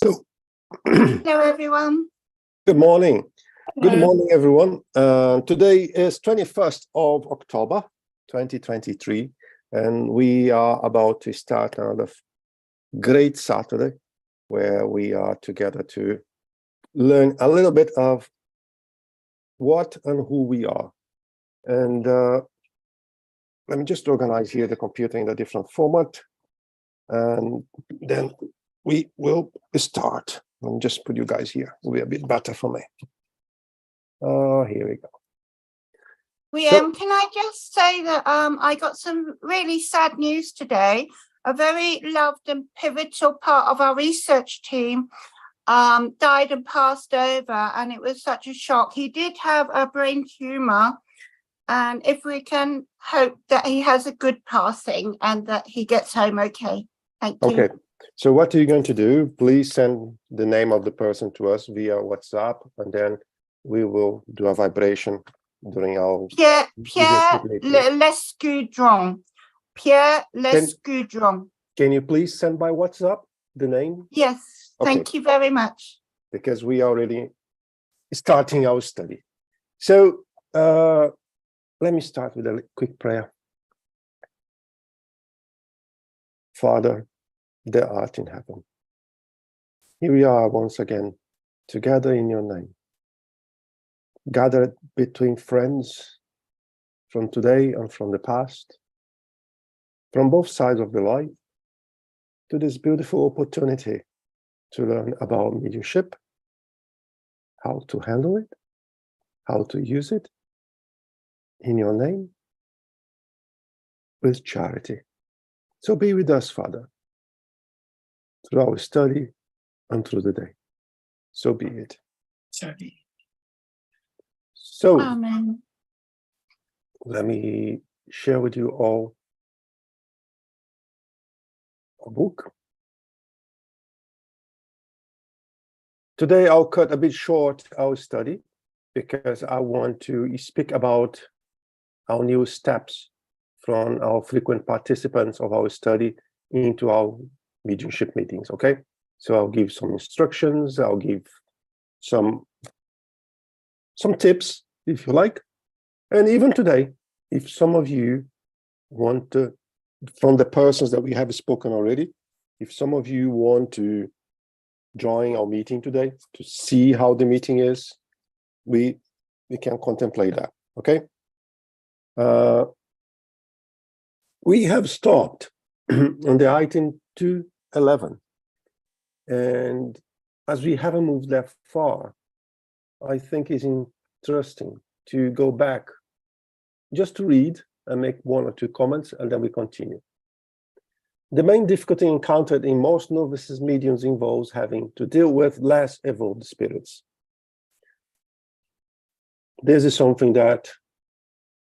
So, Hello, everyone. good morning. Good Hello. morning, everyone. Today is 21st of October, 2023, and we are about to start another great Saturday where we are together to learn a little bit of what and who we are. And let me just organize here the computer in a different format, and then we will start. Let me just put you guys here. It'll be a bit better for me. Here we go. Can I just say that I got some really sad news today. A very loved and pivotal part of our research team died and passed over, and it was such a shock. He did have a brain tumor, and if we can hope that he has a good passing and that he gets home okay. Thank you. Okay, so what are you going to do? Please send the name of the person to us via WhatsApp, and then we will do a vibration during our Pierre Lescudron. Pierre Lescudron. Can you please send by WhatsApp the name? Yes, thank you very much. Because we are already starting our study. So let me start with a quick prayer. Father, that art in heaven, here we are once again, together in your name, gathered between friends from today and from the past, from both sides of the life, to this beautiful opportunity to learn about mediumship, how to handle it, how to use it in your name, with charity. So be with us, Father, through our study and through the day. So be it. So, Amen. Let me share with you all a book. Today I'll cut a bit short our study because I want to speak about our new steps from our frequent participants of our study into our mediumship meetings, okay? So I'll give some instructions, I'll give some tips, if you like. And even today, if some of you want to, from the persons that we have spoken already, if some of you want to join our meeting today to see how the meeting is, we can contemplate that, okay? We have stopped on the item 211, and as we haven't moved that far, I think it's interesting to go back just to read and make one or two comments, and then we continue. The main difficulty encountered in most novices mediums involves having to deal with less evolved spirits. This is something that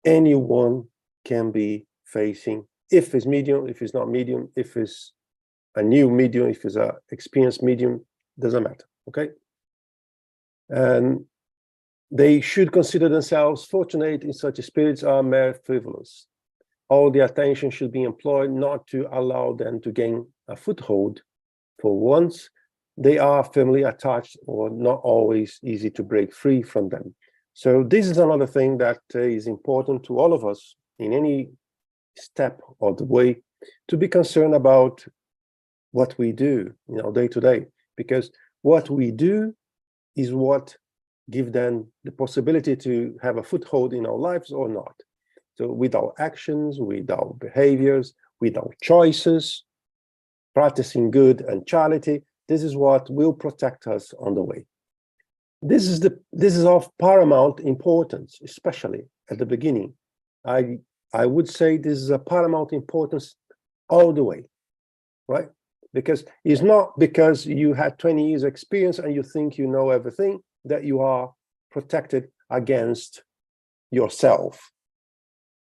anyone can be facing, if it's medium, if it's not medium, if it's a new medium, if it's an experienced medium, doesn't matter, okay? And they should consider themselves fortunate in such spirits are mere frivolous. All the attention should be employed not to allow them to gain a foothold, for once they are firmly attached or not always easy to break free from them. So this is another thing that is important to all of us in any step of the way, to be concerned about what we do, day to day, because what we do is what give them the possibility to have a foothold in our lives or not. So with our actions, with our behaviors, with our choices, practicing good and charity, this is what will protect us on the way. This is of paramount importance, especially at the beginning. I would say this is a paramount importance all the way, right? Because it's not because you had 20 years experience and you think you know everything that you are protected against yourself.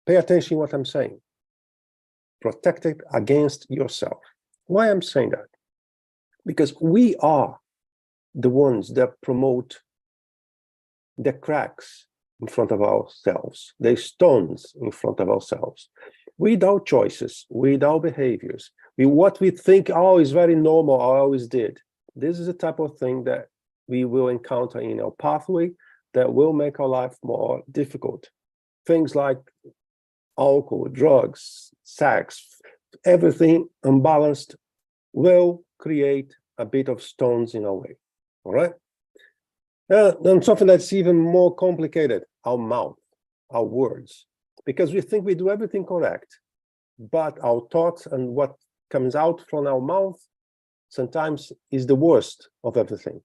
Pay attention to what I'm saying. Protected against yourself. Why I'm saying that? Because we are the ones that promote the cracks in front of ourselves, the stones in front of ourselves, with our choices, with our behaviors, with what we think, oh, is very normal, I always did. This is the type of thing that we will encounter in our pathway that will make our life more difficult. Things like alcohol, drugs, sex, everything unbalanced will create a bit of stones in our way. All right. Then something that's even more complicated, our mouth, our words, because we think we do everything correct, but our thoughts and what comes out from our mouth sometimes is the worst of everything,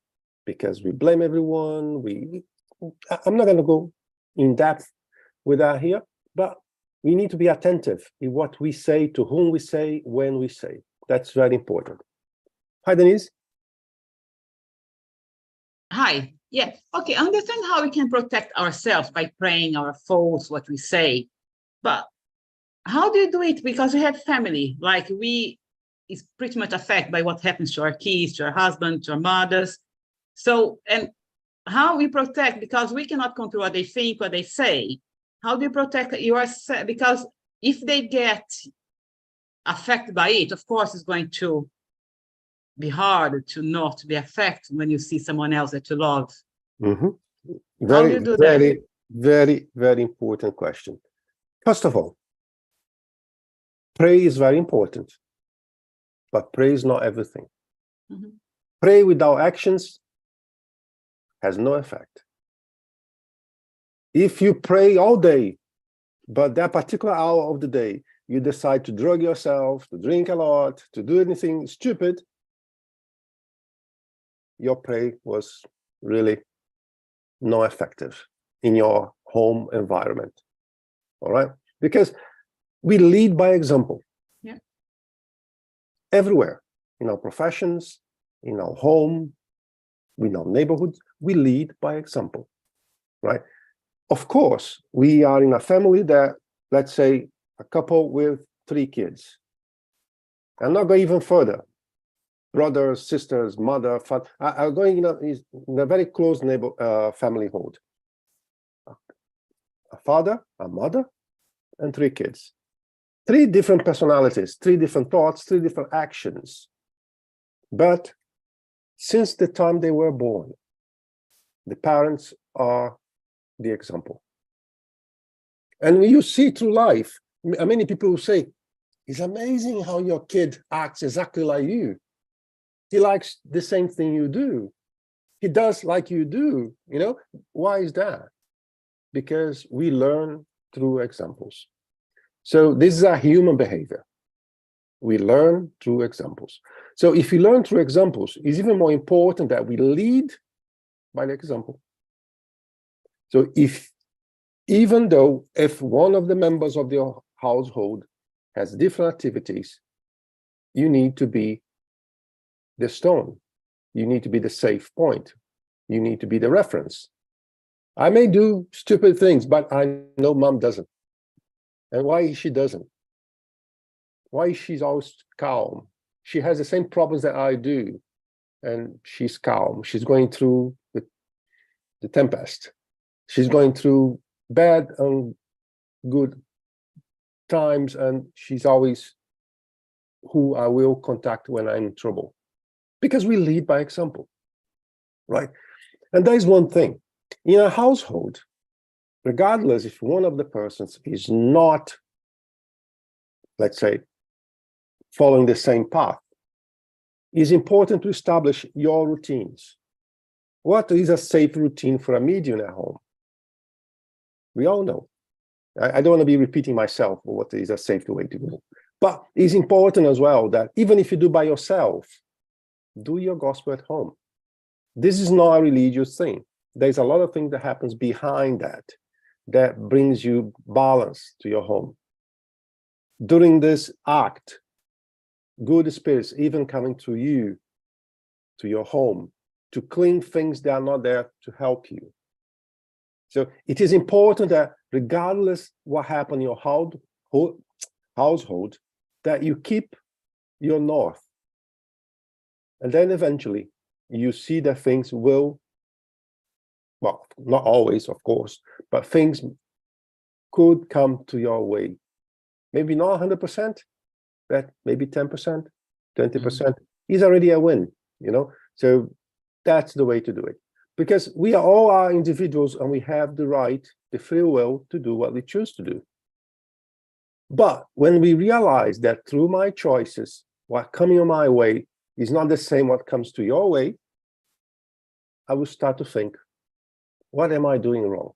because we blame everyone. I'm not going to go in depth with that here, but we need to be attentive in what we say, to whom we say, when we say. That's very important. Hi, Denise. Hi. Yeah. Okay. I understand how we can protect ourselves by praying our faults, what we say. But how do you do it? Because we have family, like is pretty much affected by what happens to our kids, to our husband, to our mothers. So, and how we protect, because we cannot control what they think, what they say. How do you protect yourself? Because if they get affected by it, of course, it's going to be hard to not be affected when you see someone else that you love. Mm-hmm. How do you do that? Very, very important question. First of all, pray is very important, but pray is not everything. Mhm. Pray without actions has no effect. If you pray all day, but that particular hour of the day, you decide to drug yourself, to drink a lot, to do anything stupid, your prayer was really not effective in your home environment. All right? Because we lead by example. Yeah. Everywhere, in our professions, in our home, in our neighborhoods, we lead by example, right? Of course, we are in a family that, let's say, a couple with 3 kids. I'm not going even further. Brothers, sisters, mother, father, are going in a very close familyhood. A father, a mother, and 3 kids. 3 different personalities, 3 different thoughts, 3 different actions. But since the time they were born, the parents are the example. And when you see through life, many people will say, it's amazing how your kid acts exactly like you. He likes the same thing you do. He does like you do. You know, why is that? Because we learn through examples. So this is a human behavior. We learn through examples. So if we learn through examples, it's even more important that we lead by the example. So even though if one of the members of your household has different activities, you need to be the stone. You need to be the safe point. You need to be the reference. I may do stupid things, but I know mom doesn't. And why she doesn't? Why she's always calm? She has the same problems that I do, and she's calm. She's going through the tempest. She's going through bad and good times, and she's always who I will contact when I'm in trouble. Because we lead by example, right? And there is one thing. In a household, regardless if one of the persons is not, let's say, following the same path, it's important to establish your routines. What is a safe routine for a medium at home? We all know. I don't want to be repeating myself for what is a safe way to go. But it's important as well that even if you do by yourself, do your gospel at home. This is not a religious thing. There's a lot of things that happens behind that brings you balance to your home. During this act, good spirits even coming to you, to your home, to clean things that are not there to help you. So it is important that regardless what happened in your household, that you keep your north. And then eventually you see that things will, well, not always, of course, but things could come to your way. Maybe not 100%, but maybe 10%, 20% is already a win, you know? So that's the way to do it. Because we are all are individuals and we have the right, the free will to do what we choose to do. But when we realize that through my choices, what coming on my way is not the same what comes to your way, I will start to think, what am I doing wrong?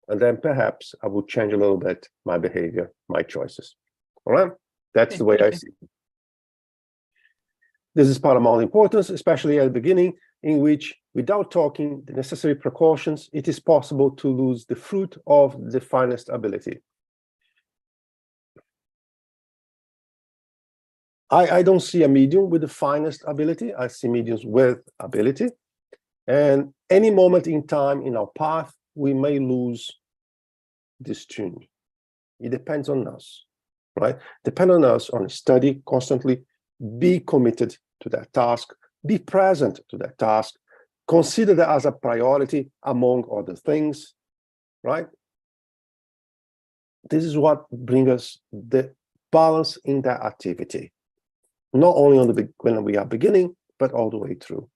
And then perhaps I will change a little bit my behavior, my choices. All right? That's the way I see it. This is paramount importance, especially at the beginning, in which, without taking the necessary precautions, it is possible to lose the fruit of the finest ability. I don't see a medium with the finest ability. I see mediums with ability. And any moment in time in our path, we may lose this tune. It depends on us, right? Depend on us on study constantly, be committed to that task, be present to that task, consider that as a priority among other things, right? This is what brings us the balance in that activity, not only on the when we are beginning, but all the way through.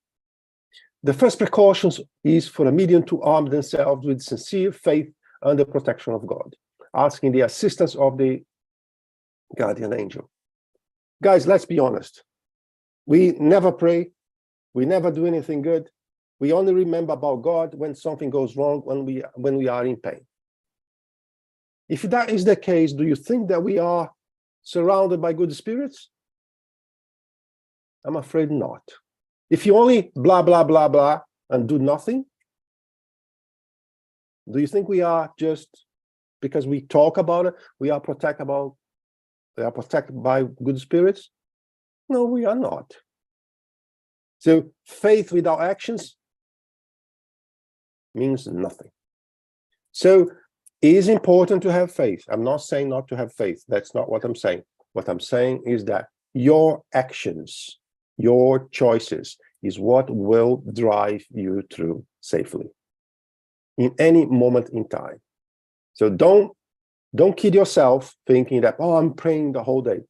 The first precautions is for a medium to arm themselves with sincere faith and the protection of God, asking the assistance of the guardian angel. Guys, let's be honest. We never pray. We never do anything good. We only remember about God when something goes wrong, when we are in pain. If that is the case, do you think that we are surrounded by good spirits? I'm afraid not. If you only blah, blah, blah, blah, and do nothing, do you think we are just, because we talk about it, we are protected by good spirits? No, we are not. So faith without actions means nothing. So it is important to have faith. I'm not saying not to have faith. That's not what I'm saying. What I'm saying is that your actions, your choices is what will drive you through safely in any moment in time. So don't kid yourself thinking that, oh, I'm praying the whole day.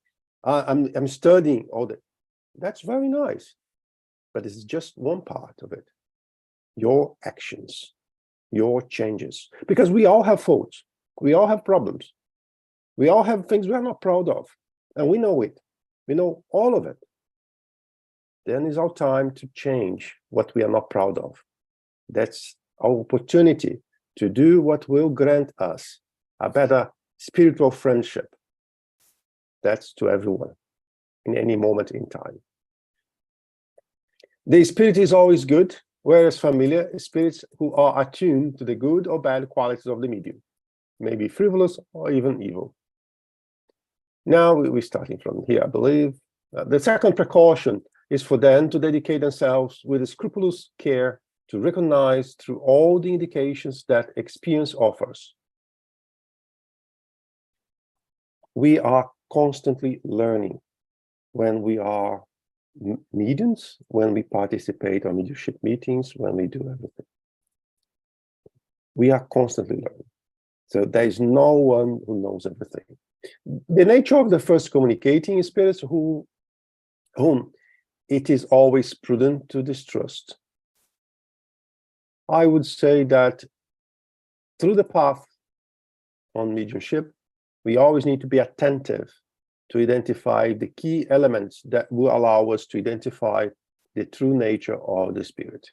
I'm studying all day. That's very nice. But it's just one part of it. Your actions, your changes. Because we all have faults. We all have problems. We all have things we are not proud of. And we know it. We know all of it. Then is our time to change what we are not proud of. That's our opportunity to do what will grant us a better spiritual friendship. That's to everyone in any moment in time. The spirit is always good, whereas familiar spirits who are attuned to the good or bad qualities of the medium, may be frivolous or even evil. Now we're starting from here, I believe. The second precaution is for them to dedicate themselves with a scrupulous care to recognize through all the indications that experience offers. We are constantly learning when we are mediums, when we participate on mediumship meetings, when we do everything. We are constantly learning. So there is no one who knows everything. The nature of the first communicating spirits whom it is always prudent to distrust. I would say that through the path on mediumship, we always need to be attentive to identify the key elements that will allow us to identify the true nature of the spirit.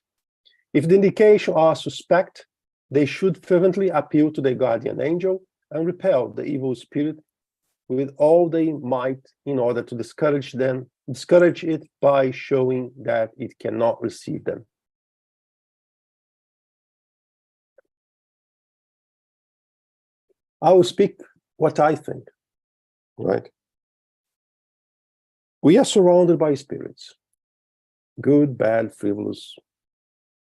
If the indications are suspect, they should fervently appeal to the guardian angel and repel the evil spirit with all they might in order to discourage it by showing that it cannot receive them. I will speak what I think, right? We are surrounded by spirits, good, bad, frivolous,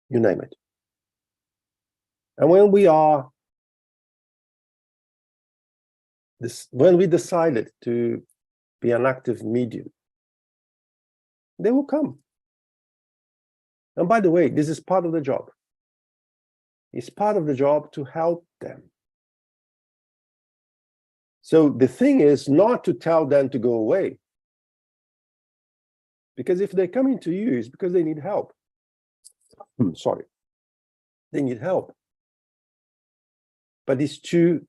you name it. And when we decided to be an active medium, they will come. And by the way, this is part of the job. It's part of the job to help them. So the thing is not to tell them to go away, Because if they're coming to you, it's because they need help. Sorry. They need help. But it's to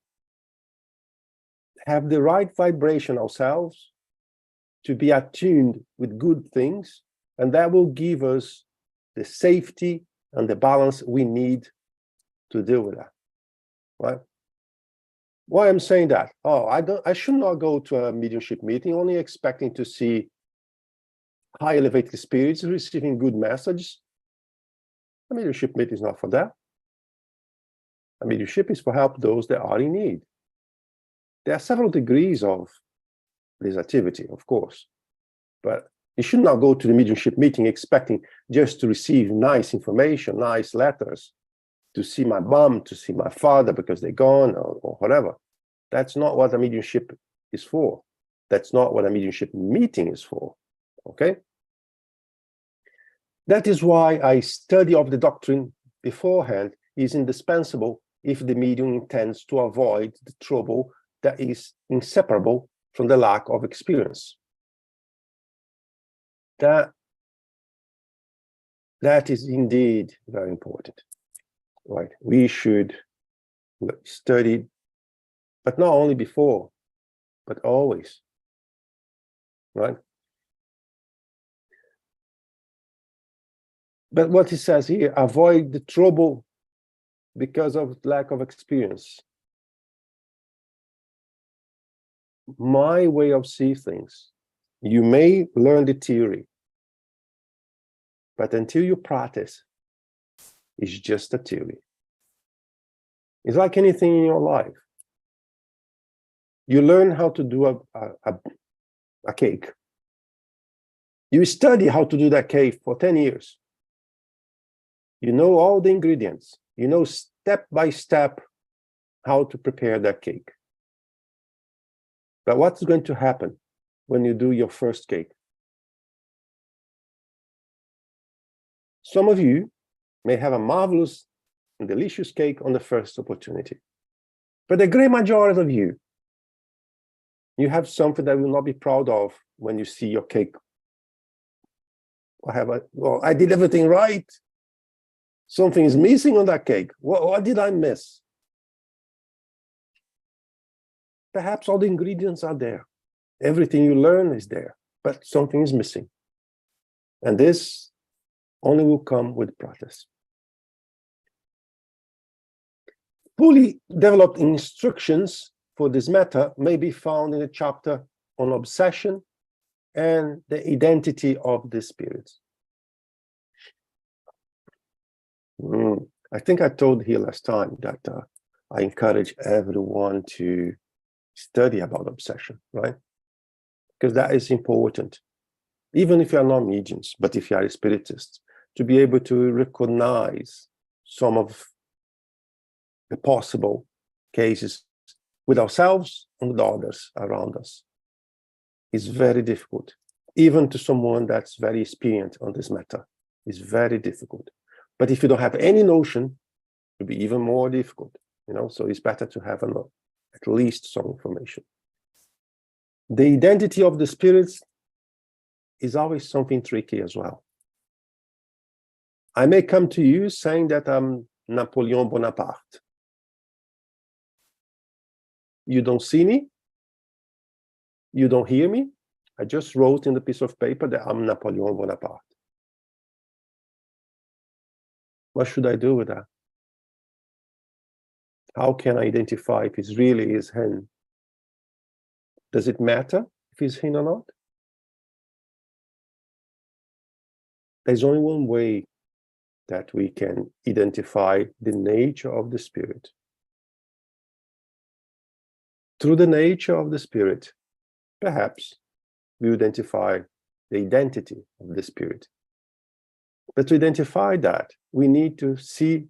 have the right vibration ourselves, to be attuned with good things, and that will give us the safety and the balance we need to deal with that, right? Why I'm saying that? Oh, I should not go to a mediumship meeting only expecting to see high elevated spirits receiving good messages. A mediumship meeting is not for that. A mediumship is for help those that are in need. There are several degrees of this activity, of course, but you should not go to the mediumship meeting expecting just to receive nice information, nice letters, to see my mom, to see my father because they're gone or whatever. That's not what a mediumship is for. That's not what a mediumship meeting is for, okay? That is why a study of the doctrine beforehand is indispensable if the medium intends to avoid the trouble that is inseparable from the lack of experience. That is indeed very important, right? We should study, but not only before, but always, right? But what he says here, avoid the trouble because of lack of experience. My way of seeing things, you may learn the theory, but until you practice, it's just a theory. It's like anything in your life. You learn how to do a cake. You study how to do that cake for 10 years. You know all the ingredients. You know step by step how to prepare that cake. But what's going to happen when you do your first cake? Some of you may have a marvelous and delicious cake on the first opportunity. But the great majority of you, you have something that you will not be proud of when you see your cake. Well, I did everything right. Something is missing on that cake. What did I miss? Perhaps all the ingredients are there. Everything you learn is there, but something is missing. And this only will come with practice. Fully developed instructions for this matter may be found in the chapter on obsession and the identity of the spirits. I think I told here last time that I encourage everyone to study about obsession, right? Because that is important. Even if you are not mediums, but if you are spiritists, to be able to recognize some of the possible cases with ourselves and with others around us is very difficult. Even to someone that's very experienced on this matter, it's very difficult. But if you don't have any notion, it'll be even more difficult, you know, so it's better to have at least some information. The identity of the spirits is always something tricky as well. I may come to you saying that I'm Napoleon Bonaparte. You don't see me. You don't hear me. I just wrote in the piece of paper that I'm Napoleon Bonaparte. What should I do with that? How can I identify if it really is him? Does it matter if it's him or not? There's only one way that we can identify the nature of the spirit. Through the nature of the spirit, perhaps we identify the identity of the spirit. But to identify that, we need to see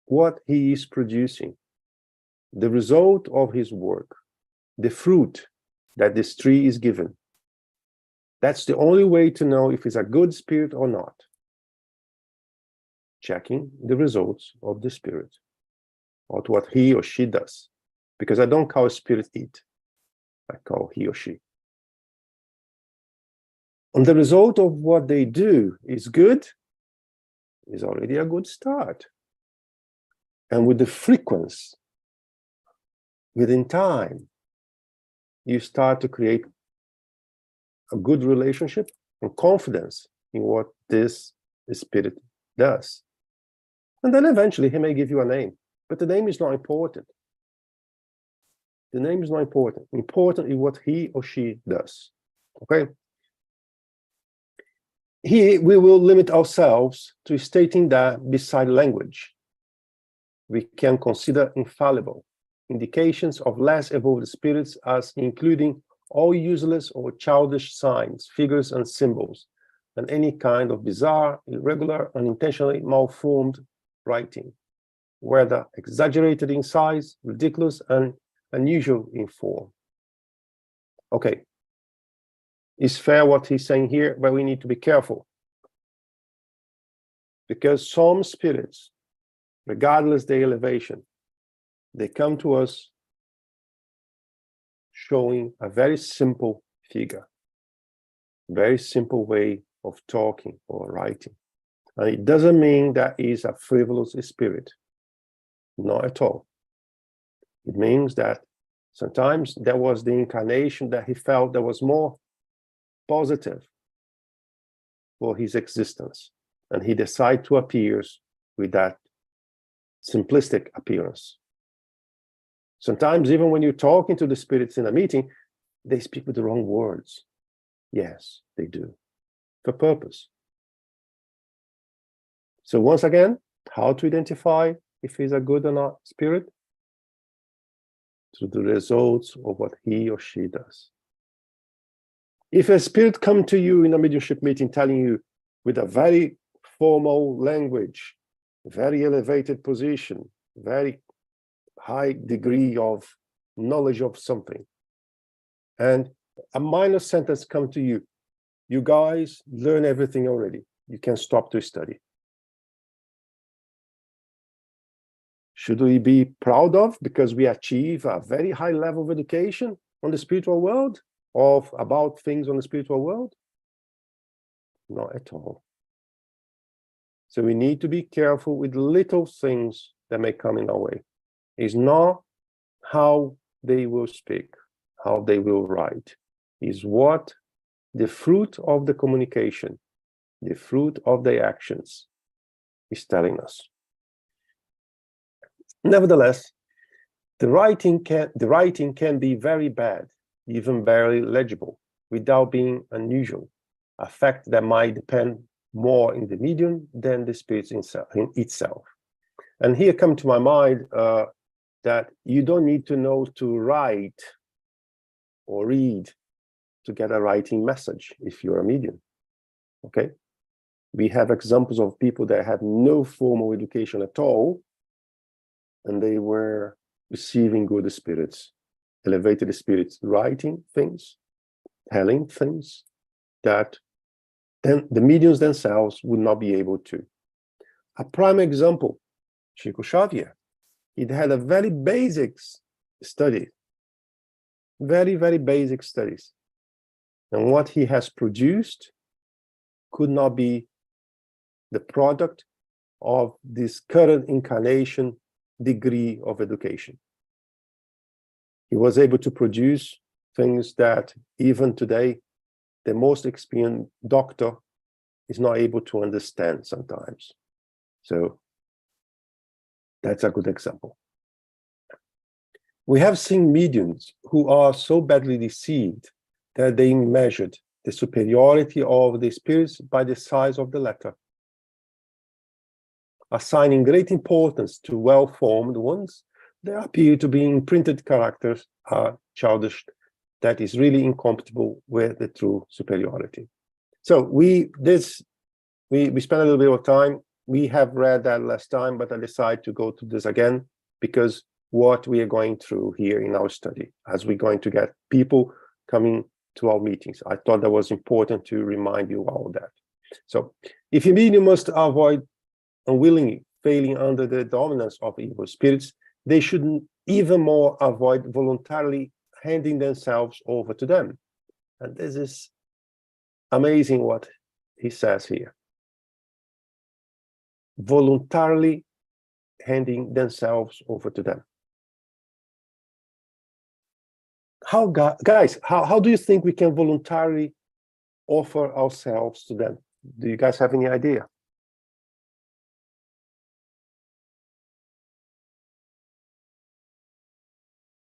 what he is producing, the result of his work, the fruit that this tree is given. That's the only way to know if it's a good spirit or not. Checking the results of the spirit, or what he or she does. Because I don't call spirit it, I call he or she. And the result of what they do is good, is already a good start. And with the frequency, within time, you start to create a good relationship and confidence in what this spirit does. And then eventually he may give you a name, but the name is not important. The name is not important. Important is what he or she does. Okay? Here we will limit ourselves to stating that beside language, we can consider infallible indications of less evolved spirits as including all useless or childish signs, figures, and symbols, and any kind of bizarre, irregular, unintentionally malformed writing, whether exaggerated in size, ridiculous, and unusual in form. Okay, it's fair what he's saying here, but we need to be careful. Because some spirits, regardless their elevation, they come to us showing a very simple figure, very simple way of talking or writing. And it doesn't mean that he's a frivolous spirit, not at all. It means that sometimes there was the incarnation that he felt that was more positive for his existence, and he decided to appear with that simplistic appearance. Sometimes even when you're talking to the spirits in a meeting, they speak with the wrong words. Yes, they do, for purpose. So once again, how to identify if he's a good or not spirit? Through the results of what he or she does. If a spirit comes to you in a mediumship meeting telling you with a very formal language, very elevated position, very high degree of knowledge of something, and a minor sentence comes to you, you guys learn everything already, you can stop to study. Should we be proud of because we achieve a very high level of education on the spiritual world, about things on the spiritual world? Not at all. So we need to be careful with little things that may come in our way. It's not how they will speak, how they will write. It's what the fruit of the communication, the fruit of their actions is telling us. Nevertheless, the writing can be very bad, even barely legible, without being unusual, a fact that might depend more in the medium than the spirit in itself. And here come to my mind that you don't need to know to write or read to get a writing message if you're a medium. Okay? We have examples of people that have no formal education at all, and they were receiving good spirits, elevated spirits, writing things, telling things that then the mediums themselves would not be able to. A prime example, Chico Xavier. He had a very basic study, very, very basic studies. And what he has produced could not be the product of this current incarnation degree of education. He was able to produce things that even today, the most experienced doctor is not able to understand sometimes. So that's a good example. We have seen mediums who are so badly deceived that they measured the superiority of the spirits by the size of the letter, assigning great importance to well-formed ones that appear to be imprinted characters are childish, that is really incompatible with the true superiority. So we spent a little bit of time. We have read that last time, but I decided to go to this again because what we are going through here in our study, as we're going to get people coming to our meetings, I thought that was important to remind you all that. So if a medium must avoid unwillingly failing under the dominance of evil spirits, they should even more avoid voluntarily handing themselves over to them. And this is amazing what he says here. Voluntarily handing themselves over to them. How, guys, how do you think we can voluntarily offer ourselves to them? Do you guys have any idea?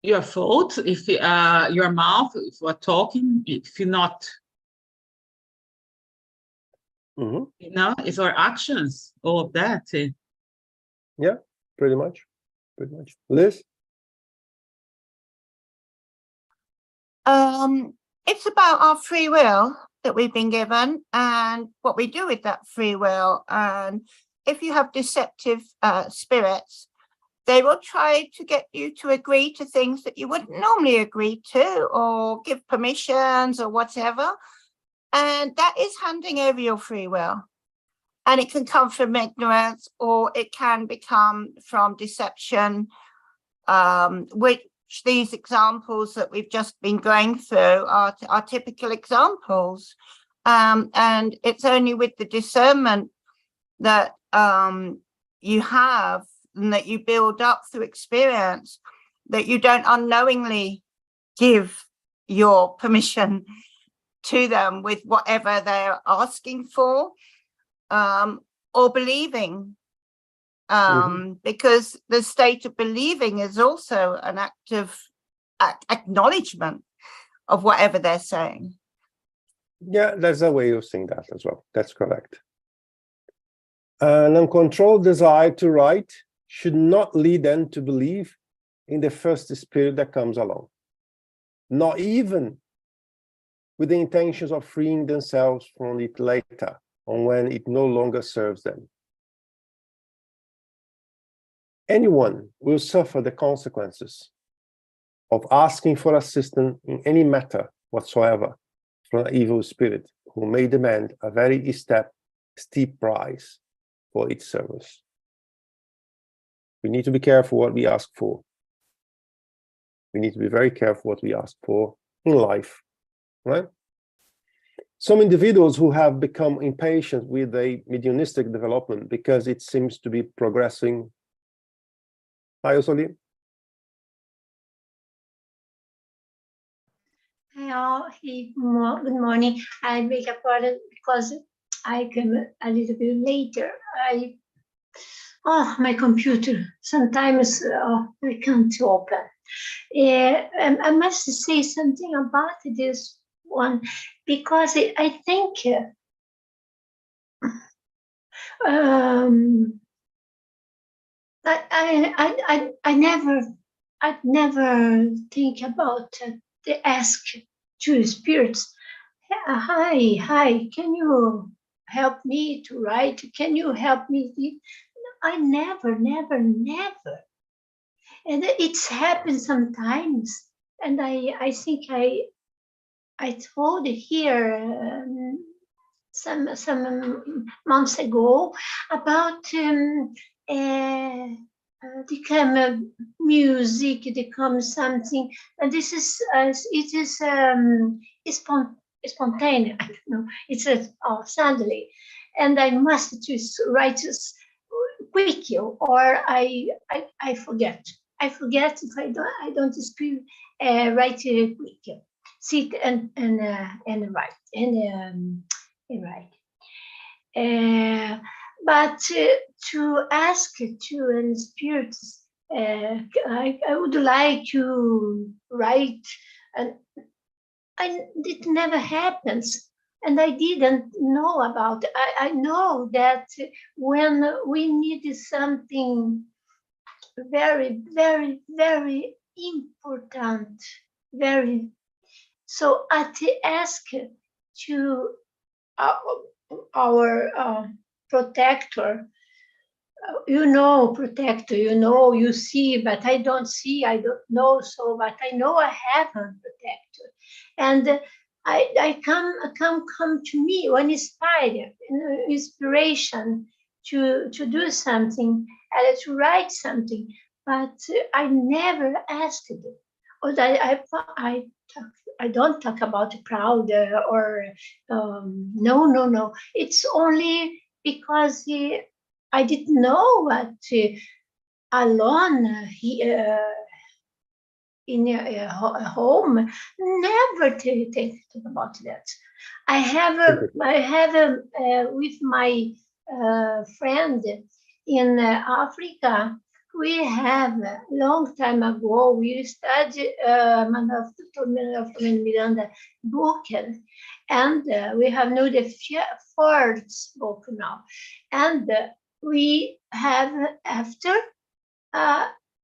Your fault if your mouth, if you're talking, if you're not, it's our actions, all of that. Yeah, pretty much. Liz? It's about our free will that we've been given and what we do with that free will. And if you have deceptive spirits, they will try to get you to agree to things that you wouldn't normally agree to, or give permissions or whatever. And that is handing over your free will. And it can come from ignorance, or it can become from deception, which these examples that we've just been going through are typical examples. And it's only with the discernment that you have and that you build up through experience that you don't unknowingly give your permission to them with whatever they're asking for or believing. Because the state of believing is also an act of acknowledgement of whatever they're saying. Yeah, there's a way of saying that as well. That's correct. An uncontrolled desire to write should not lead them to believe in the first spirit that comes along, not even with the intentions of freeing themselves from it later, or when it no longer serves them. Anyone will suffer the consequences of asking for assistance in any matter whatsoever from an evil spirit who may demand a very steep price for its service. We need to be careful what we ask for. We need to be very careful what we ask for in life, right? Some individuals who have become impatient with a mediumistic development because it seems to be progressing. Hi, Osoli. Hi all. Hey, good morning. I beg your pardon because I came a little bit later. My computer sometimes I can't open. I must say something about this one because I think I never think about the ask to spirits. Hi, can you help me to write? Can you help me? I never. And it's happened sometimes. And I think I told here some months ago about become music, become something, and this is it is spontaneous. I don't know. It's suddenly, and I must just write this quickly, or I forget. I forget if I don't speak write quickly. Sit and write and write. But to ask to an spirit, I would like to write, and it never happens. And I didn't know about it. I know that when we need something very, very, very important, so I ask to our protector, protector, you see, but I don't see, I don't know, so, but I know I have a protector. And I come to me when inspiration to do something, to write something, but I never asked it. Or I don't talk about proud or no. It's only because I didn't know what alone in a home never to think about that. I have with my friend in Africa. We have a long time ago. We studied Manuel Miranda book, and we have now the fourth book now, and we have after.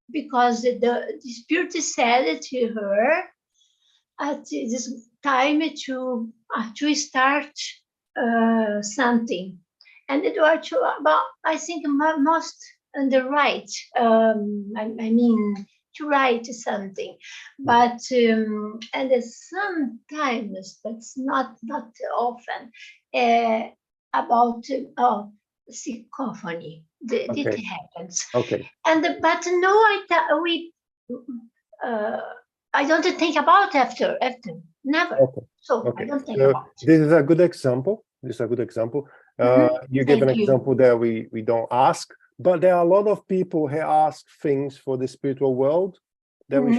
Because the spirit said to her at this time to start something, and it was about, I think, most on the right. I mean, to write something, but and sometimes, but not often, about cacophony. It Okay. happens. Okay. And but no, I don't think about after never. Okay. So I Okay. don't think So about it. this is a good example. This is a good example. You give an Thank you. example that we don't ask, but there are a lot of people who ask things for the spiritual world that we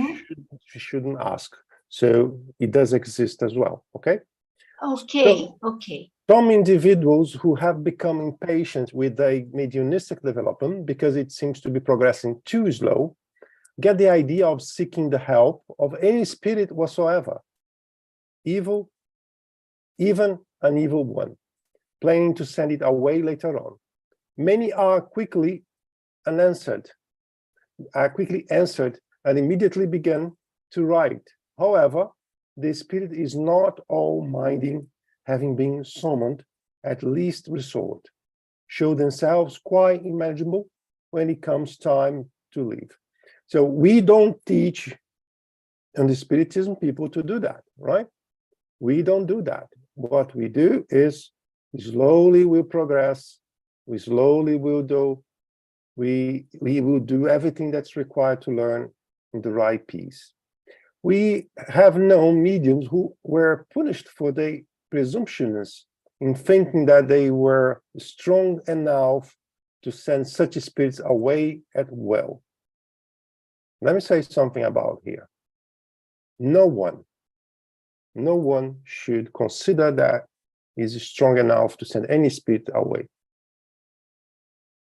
shouldn't ask. So it does exist as well. Okay. Okay. So, Okay. some individuals who have become impatient with their mediumistic development because it seems to be progressing too slow, get the idea of seeking the help of any spirit whatsoever, evil, even an evil one, planning to send it away later on. Many are quickly answered and immediately begin to write. However, the spirit is not all-minding, having been summoned at least resort, show themselves quite imaginable when it comes time to leave. So we don't teach in the Spiritism people to do that, right? We don't do that. What we do is we slowly will progress, we slowly will do, we will do everything that's required to learn in the right piece. We have known mediums who were punished for their presumptuousness in thinking that they were strong enough to send such spirits away at will. Let me say something about here. No one should consider that is strong enough to send any spirit away.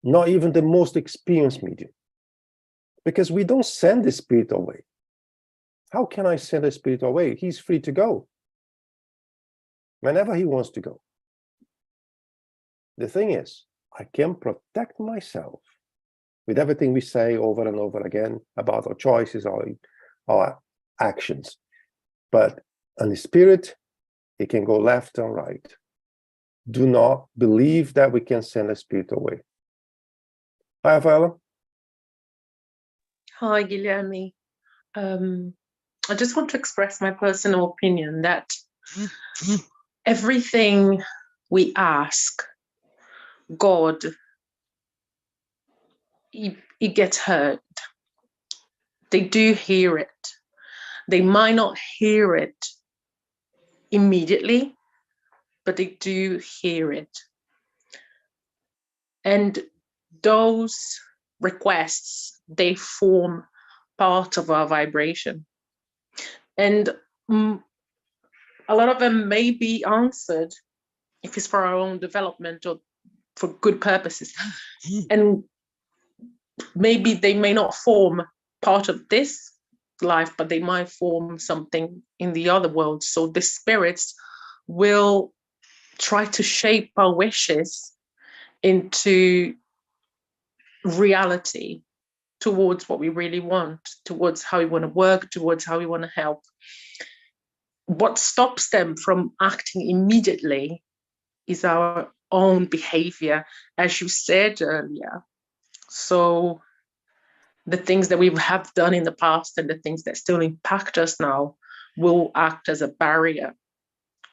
Not even the most experienced medium. Because we don't send the spirit away. How can I send a spirit away? He's free to go whenever he wants to go. The thing is, I can protect myself with everything we say over and over again about our choices, our actions. But on the spirit, it can go left and right. Do not believe that we can send a spirit away. Hi, Viola. Hi, Guilherme. I just want to express my personal opinion that everything we ask God, it gets heard. They do hear it. They might not hear it immediately, but they do hear it. And those requests, they form part of our vibration. And a lot of them may be answered if it's for our own development or for good purposes. And maybe they may not form part of this life, but they might form something in the other world. So the spirits will try to shape our wishes into reality, towards what we really want, towards how we want to work, towards how we want to help. What stops them from acting immediately is our own behavior, as you said earlier. So the things that we have done in the past and the things that still impact us now will act as a barrier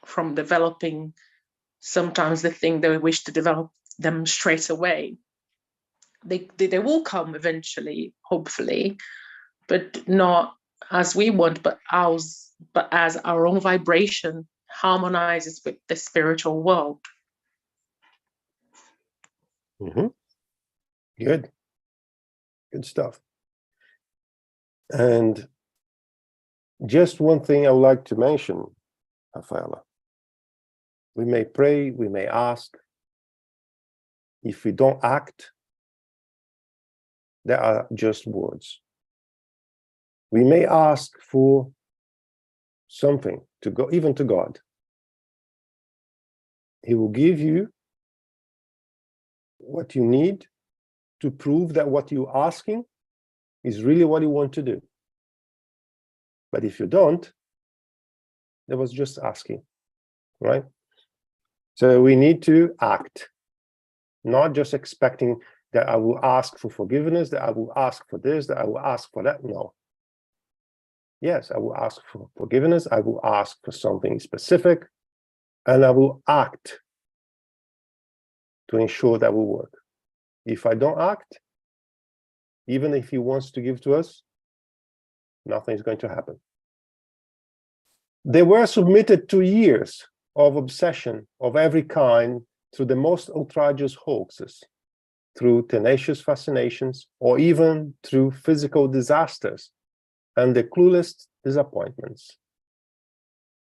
from developing sometimes the thing that we wish to develop them straight away. They will come eventually, hopefully, but not as we want, but as our own vibration harmonizes with the spiritual world. Good stuff. And just one thing I would like to mention, Rafaela. We may pray, we may ask. If we don't act, they are just words. We may ask for something to go, even to God. He will give you what you need to prove that what you're asking is really what you want to do. But if you don't, that was just asking, right? So we need to act, not just expecting that I will ask for forgiveness, that I will ask for this, that I will ask for that. No. Yes, I will ask for forgiveness, I will ask for something specific, and I will act to ensure that will work. If I don't act, even if he wants to give to us, nothing is going to happen. They were submitted to years of obsession of every kind through the most outrageous hoaxes, through tenacious fascinations, or even through physical disasters and the clueless disappointments.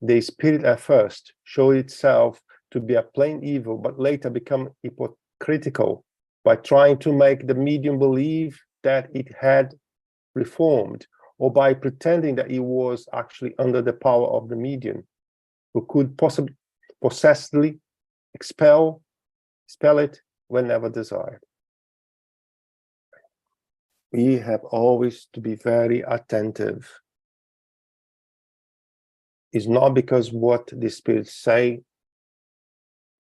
The spirit at first showed itself to be a plain evil, but later become hypocritical by trying to make the medium believe that it had reformed, or by pretending that it was actually under the power of the medium, who could possibly possessively expel it whenever desired. We have always to be very attentive. It's not because what the spirits say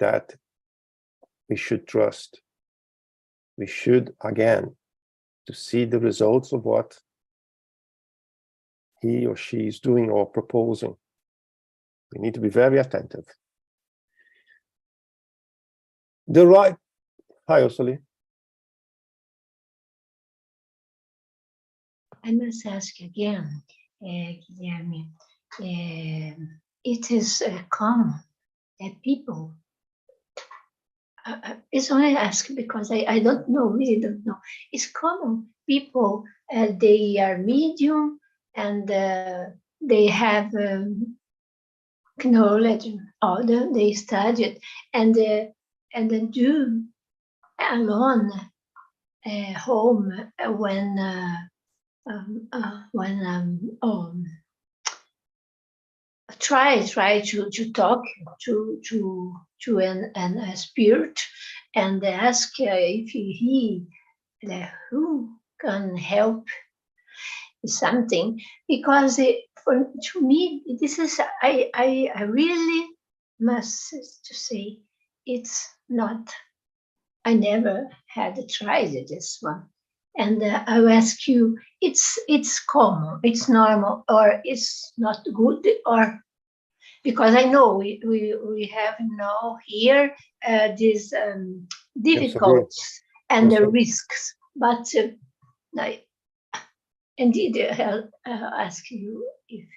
that we should trust. We should, again, to see the results of what he or she is doing or proposing. We need to be very attentive. The right, hi, Osoli. I must ask again, Guilherme, it is common that people, it's only ask because I don't know, really don't know. It's common people, they are medium and they have knowledge, order, they studied, and then do alone home when try to talk to a spirit and ask if he who can help something, because to me this is I really must to say it's not, I never had tried this one. And I will ask you, it's common, it's normal, or it's not good, or because I know we have now here these difficulties and the risks, but I indeed ask you if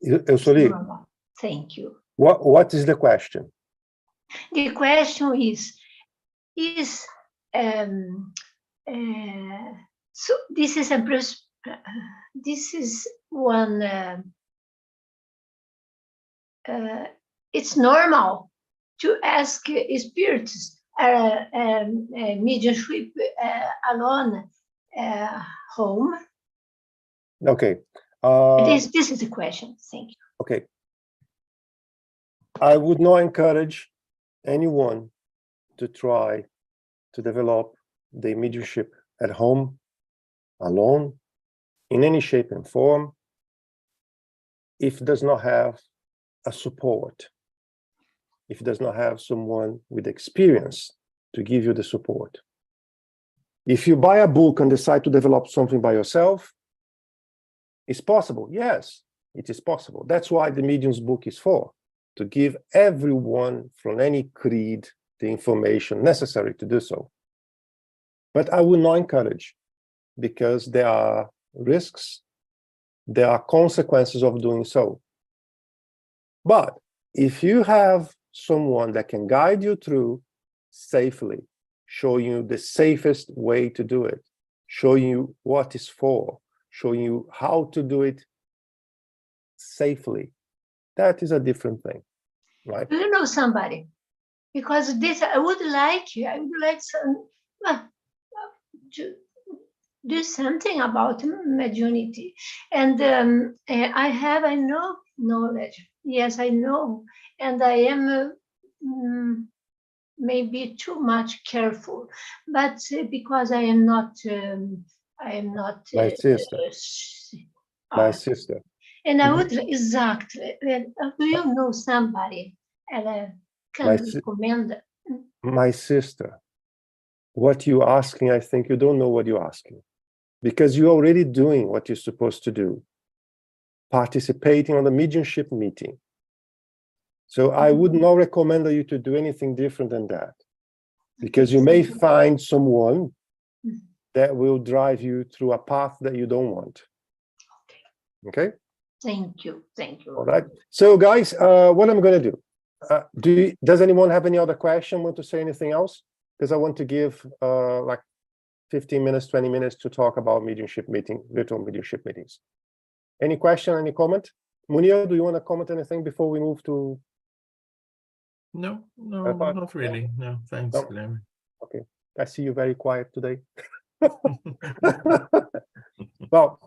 it's normal. Thank you. What is the question? The question is so this is this is one. It's normal to ask spirits, mediumship alone home. Okay. This is the question. Thank you. Okay. I would not encourage anyone to try to develop the mediumship at home, alone, in any shape and form, if it does not have a support, if it does not have someone with experience to give you the support. If you buy a book and decide to develop something by yourself, it's possible. Yes, it is possible. That's why the Medium's book is for, to give everyone from any creed the information necessary to do so. But I will not encourage, because there are risks, there are consequences of doing so. But if you have someone that can guide you through safely, showing you the safest way to do it, showing you what it's for, showing you how to do it safely, that is a different thing, right? Do you know somebody? Because this, I would like some, to do something about mediunity. And I know knowledge. Yes, I know. And I am maybe too much careful, but because I am not My sister. My sister. And I would exactly. Do you know somebody can recommend? My sister, what you're asking, I think you don't know what you're asking, because you're already doing what you're supposed to do, participating on the mediumship meeting. So I would not recommend you to do anything different than that, because you may find someone that will drive you through a path that you don't want. Okay? Thank you. Thank you. All right. So guys, what I'm going to do, does anyone have any other question, want to say anything else? Because I want to give like 15 minutes, 20 minutes to talk about mediumship meeting, virtual mediumship meetings. Any question, any comment? Munir, do you want to comment anything before we move to? No, not really. No, thanks, No. Glenn. Okay, I see you very quiet today. Well,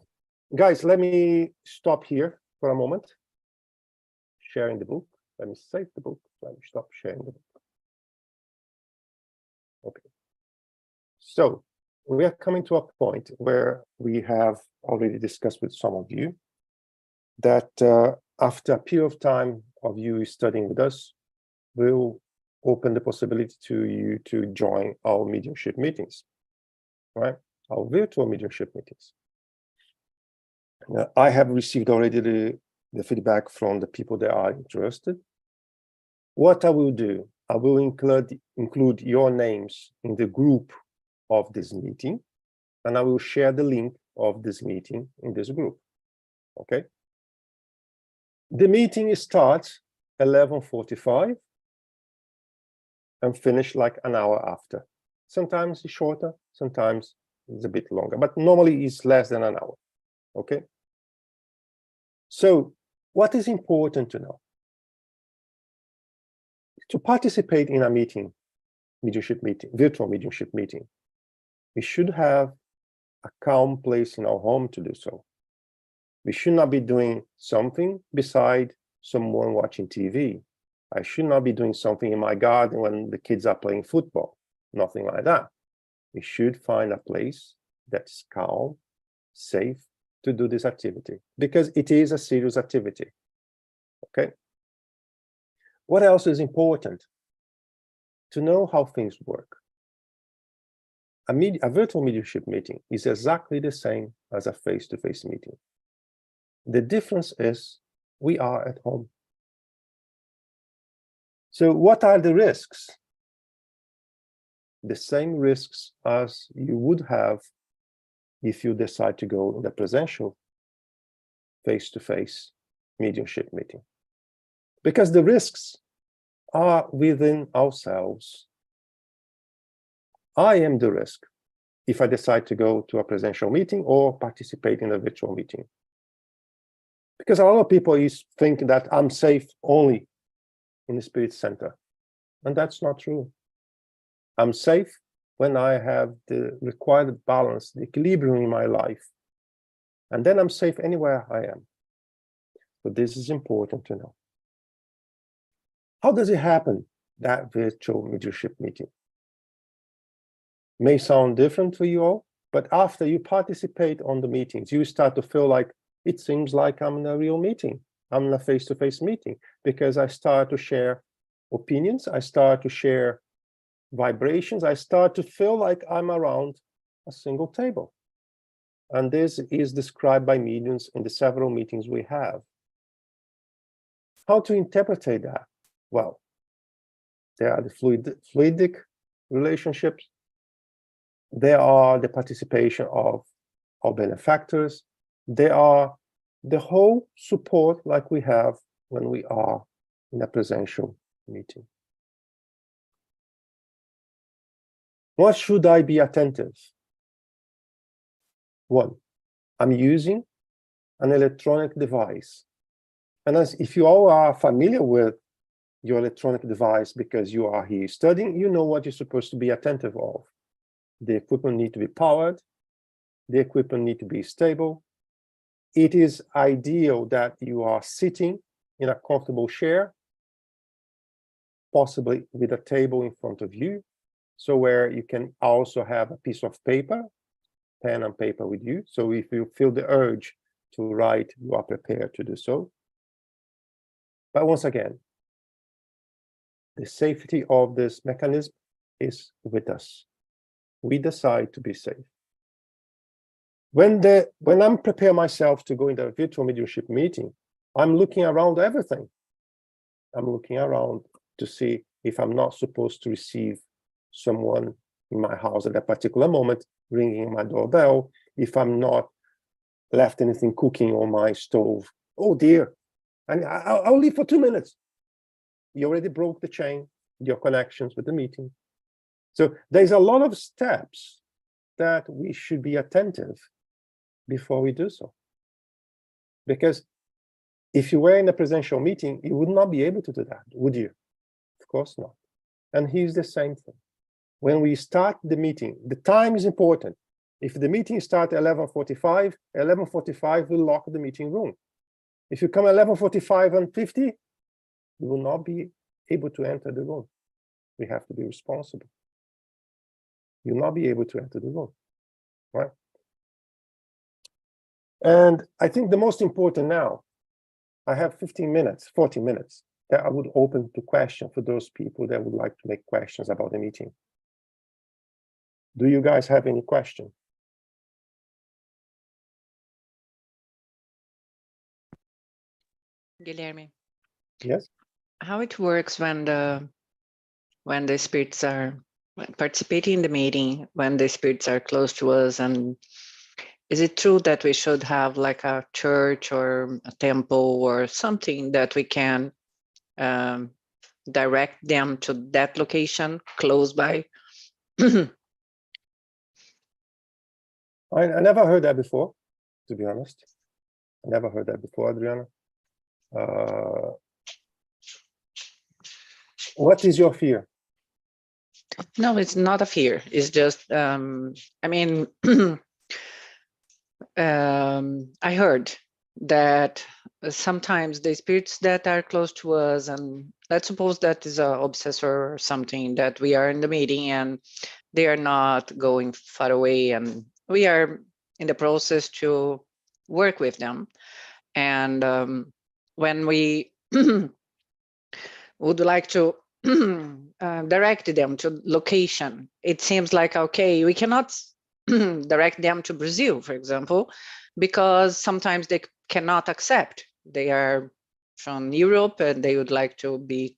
guys, let me stop here for a moment. Sharing the book. Let me save the book. Let me stop sharing the book. Okay. So we are coming to a point where we have already discussed with some of you that after a period of time of you studying with us, we'll open the possibility to you to join our mediumship meetings, right? Our virtual mediumship meetings. Now, I have received already the feedback from the people that are interested. What I will do, I will include your names in the group of this meeting, and I will share the link of this meeting in this group, okay? The meeting starts 11:45 and finish like an hour after. Sometimes it's shorter, sometimes it's a bit longer, but normally it's less than an hour, okay? So what is important to know? To participate in a meeting, mediumship meeting, virtual mediumship meeting, we should have a calm place in our home to do so. We should not be doing something beside someone watching TV. I should not be doing something in my garden when the kids are playing football. Nothing like that. We should find a place that's calm, safe to do this activity, because it is a serious activity. Okay? What else is important? To know how things work. A virtual mediumship meeting is exactly the same as a face-to-face meeting. The difference is we are at home. So what are the risks? The same risks as you would have if you decide to go in the presential face-to-face mediumship meeting. Because the risks are within ourselves. I am the risk if I decide to go to a presential meeting or participate in a virtual meeting. Because a lot of people think that I'm safe only in the Spirit Center. And that's not true. I'm safe when I have the required balance, the equilibrium in my life. And then I'm safe anywhere I am. So this is important to know. How does it happen, that virtual mediumship meeting? May sound different for you all, but after you participate on the meetings, you start to feel like it seems like I'm in a real meeting. I'm in a face-to-face meeting, because I start to share opinions, I start to share vibrations, I start to feel like I'm around a single table. And this is described by mediums in the several meetings we have. How to interpret that? Well, there are the fluidic relationships. There are the participation of our benefactors. There are the whole support like we have when we are in a presential meeting. What should I be attentive? One, I'm using an electronic device. And as if you all are familiar with your electronic device because you are here studying, you know what you're supposed to be attentive of. The equipment needs to be powered. The equipment needs to be stable. It is ideal that you are sitting in a comfortable chair, possibly with a table in front of you, so where you can also have a piece of paper, pen and paper with you. So if you feel the urge to write, you are prepared to do so. But once again, the safety of this mechanism is with us. We decide to be safe. When I'm preparing myself to go into a virtual mediumship meeting, I'm looking around everything. I'm looking around to see if I'm not supposed to receive someone in my house at that particular moment, ringing my doorbell, if I'm not left anything cooking on my stove. Oh dear, and I'll leave for 2 minutes. You already broke the chain, your connections with the meeting. So there's a lot of steps that we should be attentive before we do so. Because if you were in a presential meeting, you would not be able to do that, would you? Of course not. And here's the same thing. When we start the meeting, the time is important. If the meeting starts at 11:45, we'll lock the meeting room. If you come at 11:45 and 50, you will not be able to enter the room. We have to be responsible. You'll not be able to enter the room, right? And I think the most important now, I have 15 minutes, 40 minutes, that I would open to question for those people that would like to make questions about the meeting. Do you guys have any question? Guilherme, Yes? how it works when the spirits are participating in the meeting, when the spirits are close to us, and is it true that we should have like a church or a temple or something that we can direct them to that location close by? I never heard that before, to be honest. I never heard that before, Adriana. What is your fear? No, it's not a fear. It's just, I mean, I heard that sometimes the spirits that are close to us, and let's suppose that is an obsessor or something, that we are in the meeting and they are not going far away, and we are in the process to work with them. And when we would like to direct them to location, it seems like, okay, we cannot direct them to Brazil, for example, because sometimes they cannot accept. They are from Europe and they would like to be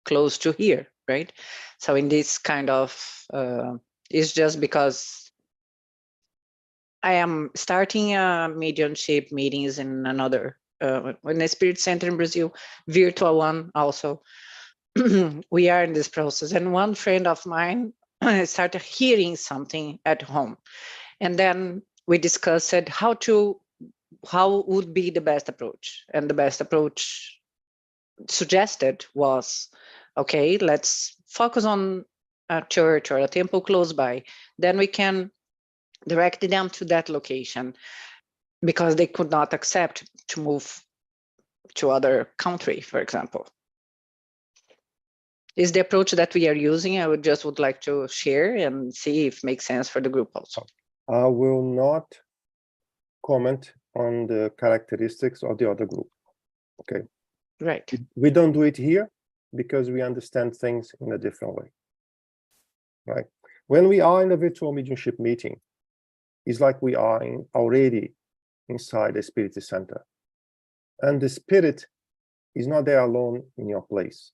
close to here, right? So in this kind of, it's just because I am starting mediumship meetings in another, in the Spirit Center in Brazil, virtual one also. We are in this process. And one friend of mine started hearing something at home. And then we discussed how would be the best approach. And the best approach suggested was, okay, let's focus on a church or a temple close by. Then we can direct them to that location, because they could not accept to move to other country, for example. Is the approach that we are using. I would like to share and see if it makes sense for the group also. I will not comment on the characteristics of the other group. Okay. Right. We don't do it here because we understand things in a different way. Right. When we are in a virtual mediumship meeting, it's like we are already inside the Spirit Center. And the spirit is not there alone in your place.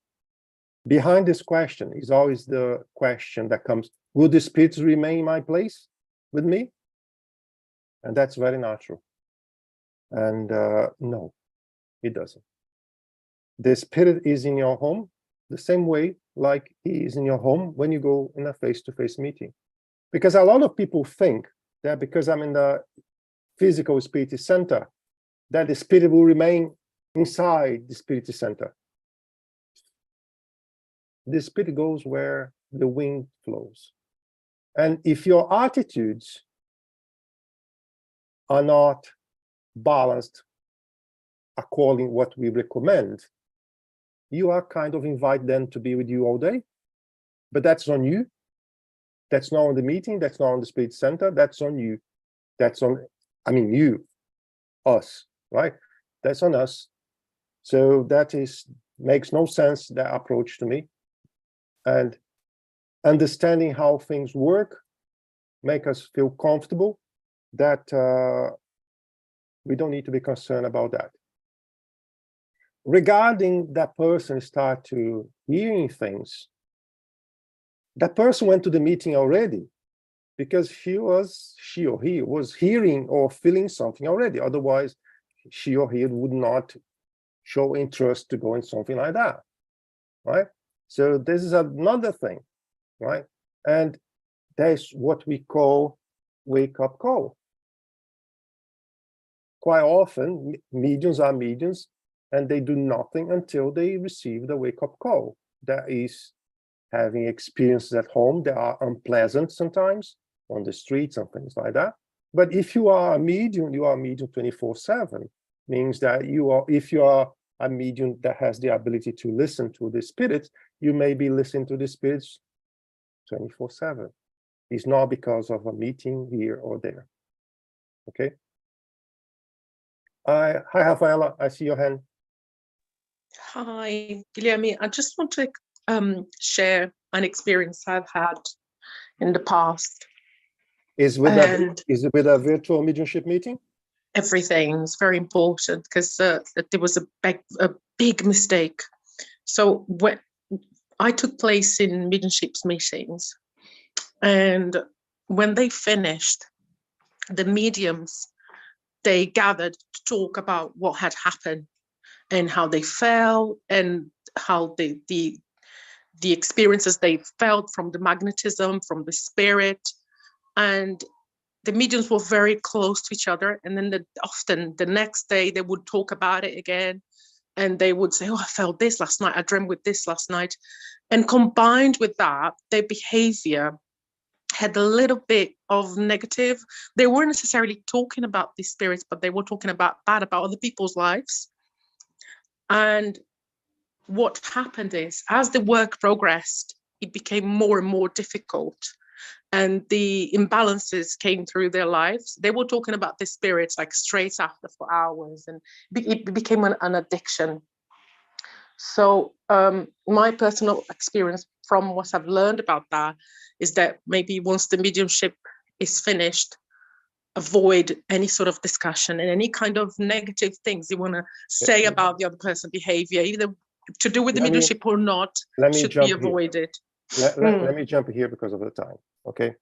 Behind this question is always the question that comes, will the spirits remain in my place with me? And that's very natural. And no, it doesn't. The spirit is in your home the same way like he is in your home when you go in a face-to-face meeting. Because a lot of people think that because I'm in the physical spirit center, that the spirit will remain inside the spirit center. The spirit goes where the wind flows. And if your attitudes are not balanced according what we recommend, you are kind of invite them to be with you all day. But that's on you. That's not on the meeting. That's not on the spirit center. That's on you. That's on, I mean, you, us, right? That's on us. So that makes no sense, that approach to me. And understanding how things work, make us feel comfortable that we don't need to be concerned about that. Regarding that person start to hearing things, that person went to the meeting already because she or he was hearing or feeling something already. Otherwise, she or he would not show interest to go in something like that, right? So this is another thing, right? And that's what we call wake-up call. Quite often, mediums are mediums, and they do nothing until they receive the wake-up call. That is having experiences at home that are unpleasant sometimes, on the streets and things like that. But if you are a medium 24/7, means that if you are a medium that has the ability to listen to the spirits, you may be listening to the spirits 24/7. It's not because of a meeting here or there. Okay. Hi, Rafaela, I see your hand. Hi, Guilherme. I just want to share an experience I've had in the past. Is it with a virtual mediumship meeting? Everything's very important because there was a big mistake. So when I took place in mediumships meetings, and when they finished, the mediums, they gathered to talk about what had happened and how they felt and how the experiences they felt from the magnetism, from the spirit. And the mediums were very close to each other. And then often the next day they would talk about it again. And they would say, oh, I felt this last night. I dreamt with this last night. And combined with that, their behavior had a little bit of negative. They weren't necessarily talking about these spirits, but they were talking about other people's lives. And what happened is, as the work progressed, it became more and more difficult. And the imbalances came through their lives. They were talking about the spirits like straight after for hours, and it became an addiction. So my personal experience from what I've learned about that is that maybe once the mediumship is finished, avoid any sort of discussion and any kind of negative things you want to say about the other person's behavior, either to do with the mediumship or not, should be avoided. Let me jump here because of the time, okay?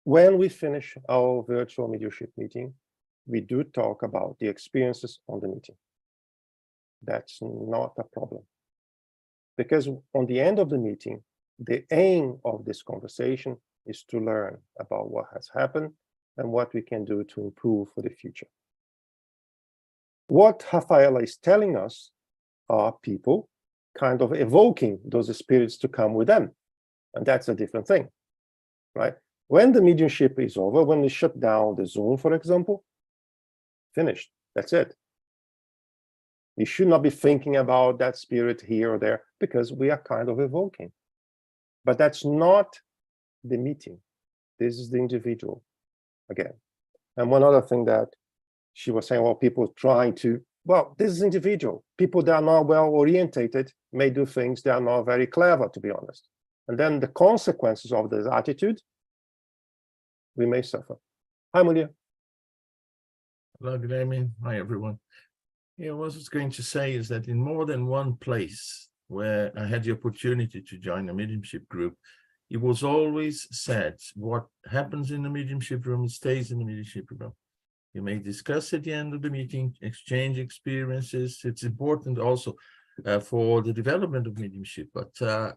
When we finish our virtual mediumship meeting, we do talk about the experiences on the meeting. That's not a problem. Because on the end of the meeting, the aim of this conversation is to learn about what has happened and what we can do to improve for the future. What Rafaela is telling us are people kind of evoking those spirits to come with them. And that's a different thing, right? When the mediumship is over, when we shut down the Zoom, for example, finished, that's it. You should not be thinking about that spirit here or there because we are kind of evoking. But that's not the meeting. This is the individual again. And one other thing that she was saying, well, people trying to, well, this is individual. People that are not well orientated may do things that are not very clever, to be honest. And then the consequences of this attitude, we may suffer. Hi, Mulia. Hello, Guilherme. Hi, everyone. Yeah, what I was going to say is that in more than one place where I had the opportunity to join a mediumship group, it was always said, what happens in the mediumship room stays in the mediumship room. You may discuss at the end of the meeting, exchange experiences. It's important also for the development of mediumship. But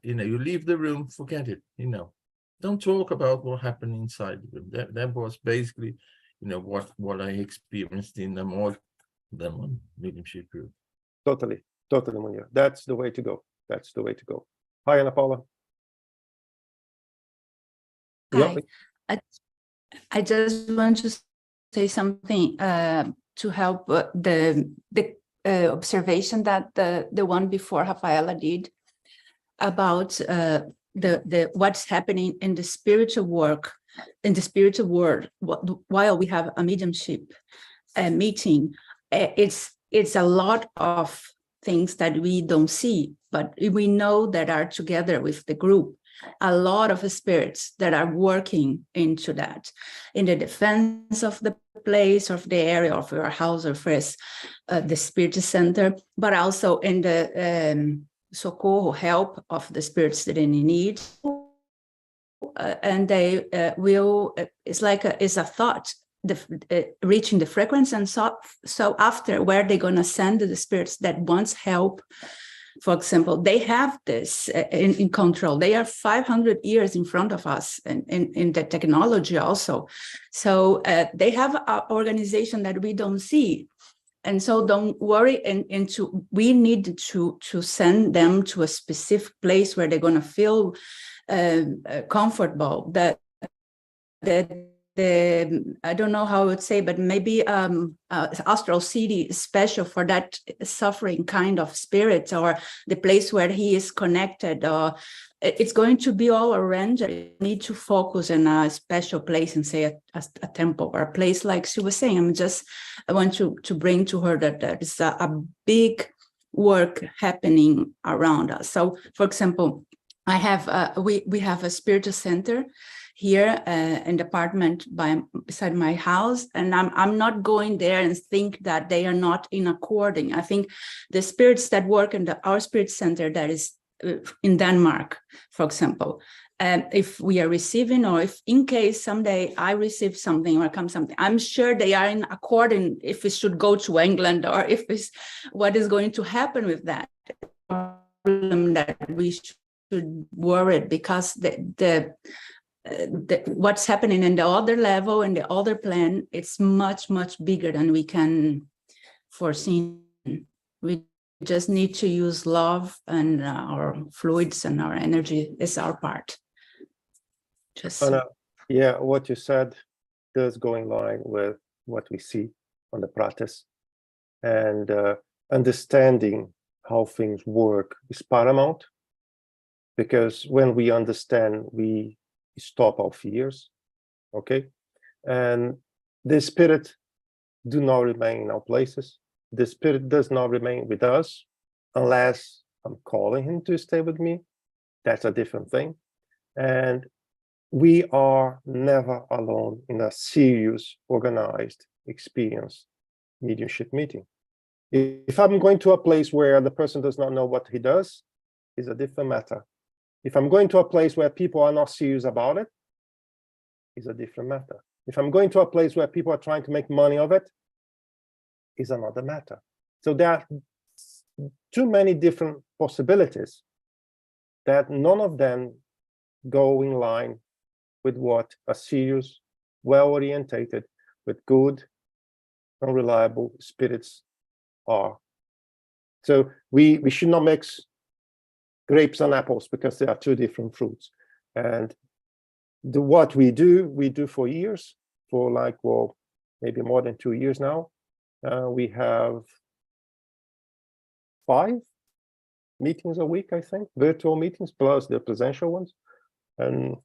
you know, you leave the room, forget it. You know, don't talk about what happened inside the room. That was basically, you know, what I experienced in the more than one mediumship group. Totally, Munir. That's the way to go. That's the way to go. Hi, Ana Paula. Hi. I just want to say something to help the observation that the one before Rafaela did about the what's happening in the spiritual work, in the spiritual world while we have a mediumship meeting. It's a lot of things that we don't see, but we know that are together with the group. A lot of spirits that are working into that, in the defense of the place, of the area of your house, or first the spirit center, but also in the socorro, help of the spirits that they need. And they will, it's like it's a thought, reaching the frequency, and so after, where they're going to send the spirits that wants help. For example, they have this in control. They are 500 years in front of us in the technology also. So they have an organization that we don't see. And so don't worry, we need to send them to a specific place where they're going to feel comfortable. I don't know how I would say, but maybe astral city is special for that suffering kind of spirit, or the place where he is connected, or it's going to be all arranged. You need to focus in a special place, and say a temple or a place like she was saying. I want to bring to her that there is a big work happening around us. So, for example, I have we have a spiritual center here in the apartment beside my house, and I'm not going there and think that they are not in according. I think the spirits that work in our spirit center that is in Denmark, for example, if we are receiving, or if in case someday I receive something or come something, I'm sure they are in according, if it should go to England, or if it's what is going to happen with that problem, that we should worry, because what's happening in the other level, in the other plan, it's much bigger than we can foresee. We just need to use love, and our fluids and our energy is our part. Anna, yeah, what you said does go in line with what we see on the practice, and understanding how things work is paramount, because when we understand, we stop our fears, okay? And the spirit do not remain in our places. The spirit does not remain with us unless I'm calling him to stay with me. That's a different thing. And we are never alone in a serious, organized, experienced mediumship meeting. If I'm going to a place where the person does not know what he does, it's a different matter. If I'm going to a place where people are not serious about it, it's a different matter. If I'm going to a place where people are trying to make money of it, it's another matter. So there are too many different possibilities that none of them go in line with what a serious, well-orientated, with good and reliable spirits are. So we should not mix grapes and apples, because they are two different fruits. And what we do for years, for like, well, maybe more than 2 years now. We have 5 meetings a week, I think, virtual meetings plus the presential ones. And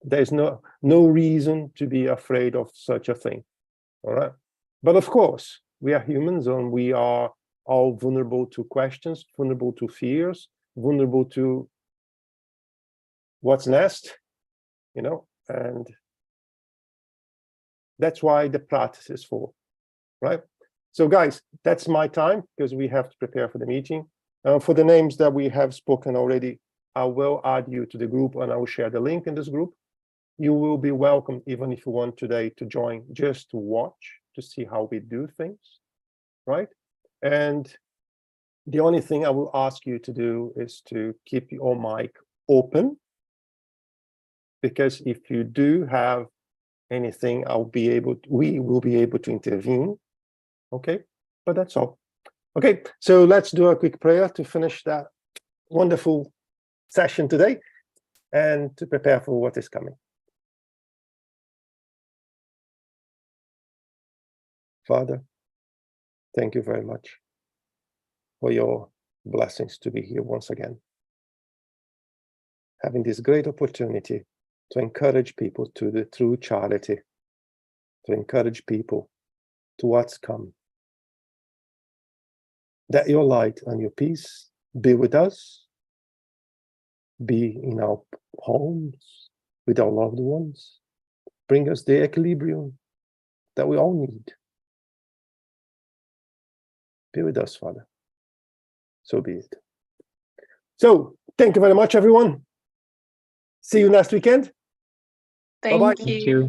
there's no reason to be afraid of such a thing. All right. But of course, we are humans, and we are all vulnerable to questions, vulnerable to fears, vulnerable to what's next, you know, and that's why the practice is for, right? So guys, that's my time, because we have to prepare for the meeting. For the names that we have spoken already, I will add you to the group, and I will share the link in this group. you will be welcome, even if you want today to join, just to watch, to see how we do things, right? And the only thing I will ask you to do is to keep your mic open, because if you do have anything, we will be able to intervene. Okay, but that's all. Okay, so let's do a quick prayer to finish that wonderful session today and to prepare for what is coming. Father, thank you very much for your blessings to be here once again, having this great opportunity to encourage people to the true charity, to encourage people to what's come. That your light and your peace be with us, be in our homes, with our loved ones, bring us the equilibrium that we all need. Be with us, Father. So be it. So, thank you very much, everyone. See you next weekend. Thank Bye-bye. you.